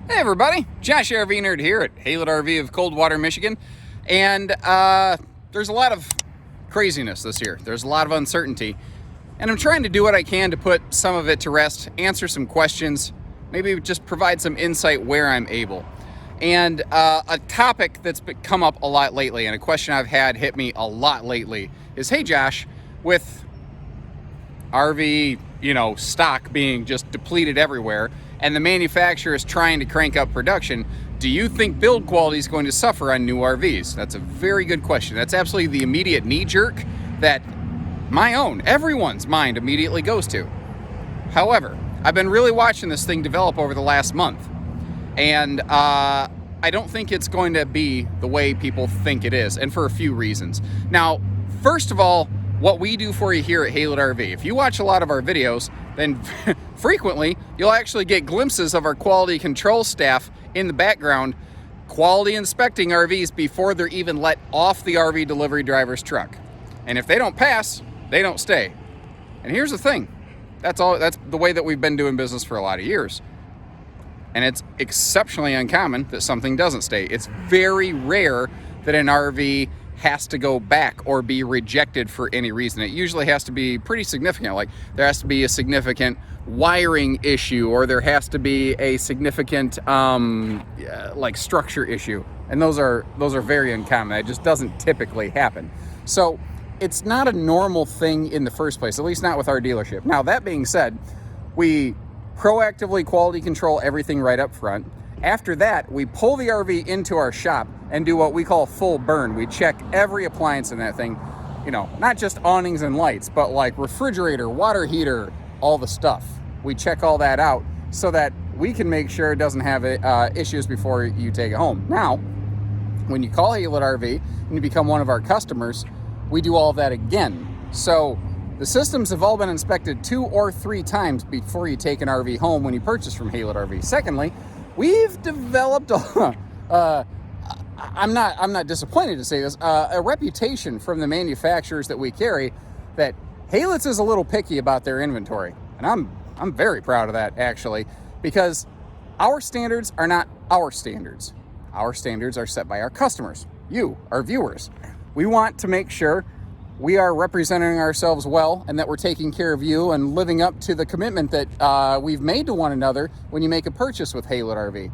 Hey everybody, Josh RV Nerd here at Haylett RV of Coldwater, Michigan. And there's a lot of craziness this year. There's a lot of uncertainty. And I'm trying to do what I can to put some of it to rest, answer some questions, maybe just provide some insight where I'm able. And a topic that's come up a lot lately, and a question I've had hit me a lot lately, is, hey Josh, with RV, stock being just depleted everywhere, and the manufacturer is trying to crank up production, do you think build quality is going to suffer on new RVs? That's a very good question. That's absolutely the immediate knee jerk that everyone's mind immediately goes to. However, I've been really watching this thing develop over the last month, and I don't think it's going to be the way people think it is, and for a few reasons. Now, first of all, what we do for you here at Haylett RV. If you watch a lot of our videos, then frequently you'll actually get glimpses of our quality control staff in the background quality inspecting RVs before they're even let off the RV delivery driver's truck. And if they don't pass, they don't stay. And here's the thing. That's the way that we've been doing business for a lot of years. And it's exceptionally uncommon that something doesn't stay. It's very rare that an RV has to go back or be rejected for any reason. It usually has to be pretty significant. Like there has to be a significant wiring issue, or there has to be a significant like structure issue. And those are very uncommon. It just doesn't typically happen. So it's not a normal thing in the first place, at least not with our dealership. Now, that being said, we proactively quality control everything right up front. After that, we pull the RV into our shop and do what we call full burn. We check every appliance in that thing, not just awnings and lights, but like refrigerator, water heater, all the stuff. We check all that out so that we can make sure it doesn't have issues before you take it home. Now, when you call Haylett RV and you become one of our customers, we do all of that again. So the systems have all been inspected 2 or 3 times before you take an RV home when you purchase from Haylett RV. Secondly, we've developed I'm not disappointed to say this, a reputation from the manufacturers that we carry that Haylett's is a little picky about their inventory. And I'm very proud of that, actually, because our standards are not our standards. Our standards are set by our customers, you, our viewers. We want to make sure we are representing ourselves well and that we're taking care of you and living up to the commitment that we've made to one another when you make a purchase with Haylett RV.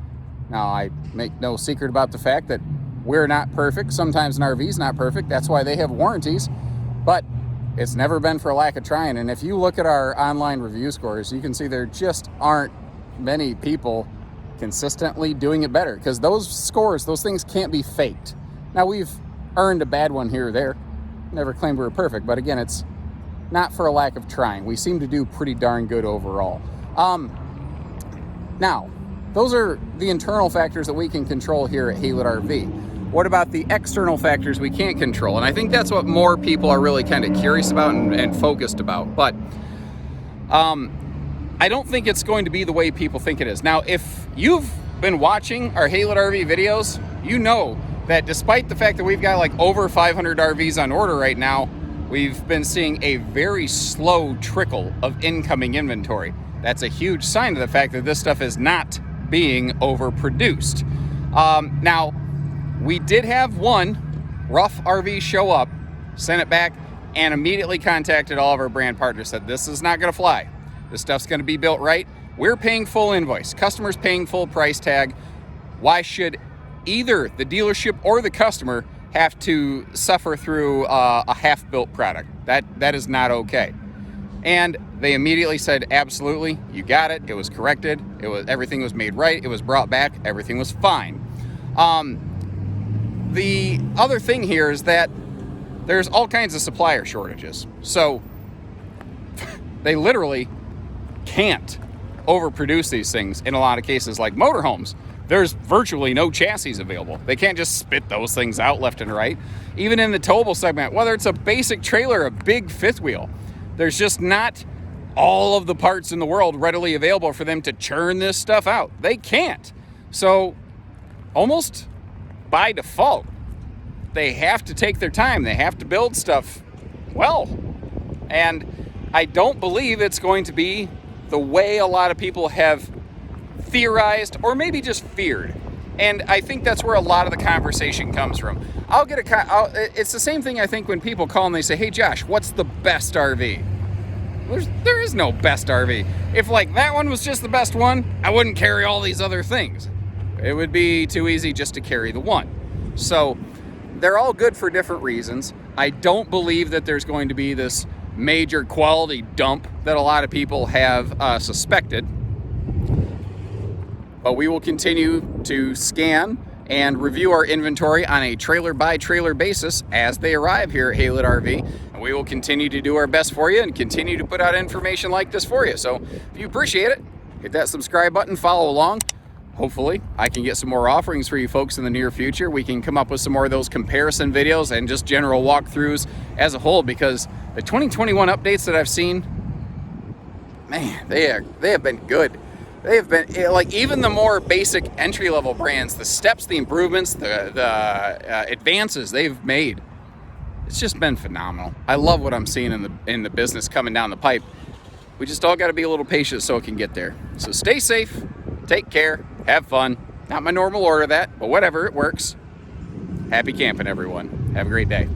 Now, I make no secret about the fact that we're not perfect. Sometimes an RV is not perfect. That's why they have warranties. But it's never been for a lack of trying. And if you look at our online review scores, you can see there just aren't many people consistently doing it better, because those scores, those things can't be faked. Now, we've earned a bad one here or there. Never claimed we were perfect, but again, it's not for a lack of trying. We seem to do pretty darn good overall. Now, those are the internal factors that we can control here at Haylett RV. What about the external factors we can't control? And I think that's what more people are really kind of curious about and focused about. But I don't think it's going to be the way people think it is. Now, if you've been watching our Haylett RV videos, you know that despite the fact that we've got like over 500 RVs on order right now, we've been seeing a very slow trickle of incoming inventory. That's a huge sign of the fact that this stuff is not being overproduced. Now, we did have one rough RV show up, sent it back, and immediately contacted all of our brand partners, said this is not gonna fly. This stuff's gonna be built right. We're paying full invoice. Customers paying full price tag. Why should either the dealership or the customer have to suffer through a half-built product? That is not okay. And they immediately said, absolutely, you got it. It was corrected. Everything was made right. It was brought back. Everything was fine. The other thing here is that there's all kinds of supplier shortages. So they literally can't overproduce these things in a lot of cases. Like motorhomes, there's virtually no chassis available. They can't just spit those things out left and right. Even in the towable segment, whether it's a basic trailer, a big fifth wheel, there's just not all of the parts in the world readily available for them to churn this stuff out. They can't. So almost by default, they have to take their time. They have to build stuff well. And I don't believe it's going to be the way a lot of people have theorized or maybe just feared. And I think that's where a lot of the conversation comes from. It's the same thing I think when people call and they say, hey Josh, what's the best RV? There is no best RV. If like that one was just the best one, I wouldn't carry all these other things. It would be too easy just to carry the one. So they're all good for different reasons. I don't believe that there's going to be this major quality dump that a lot of people have suspected. But we will continue to scan and review our inventory on a trailer by trailer basis as they arrive here at Haylett RV. And we will continue to do our best for you and continue to put out information like this for you. So if you appreciate it, hit that subscribe button, follow along. Hopefully I can get some more offerings for you folks in the near future. We can come up with some more of those comparison videos and just general walkthroughs as a whole, because the 2021 updates that I've seen, man, they have been good. They have been, like, even the more basic entry-level brands, the steps, the improvements, the advances they've made, it's just been phenomenal. I love what I'm seeing in the business coming down the pipe. We just all got to be a little patient so it can get there. So stay safe, take care, have fun. Not my normal order that, but whatever, it works. Happy camping, everyone. Have a great day.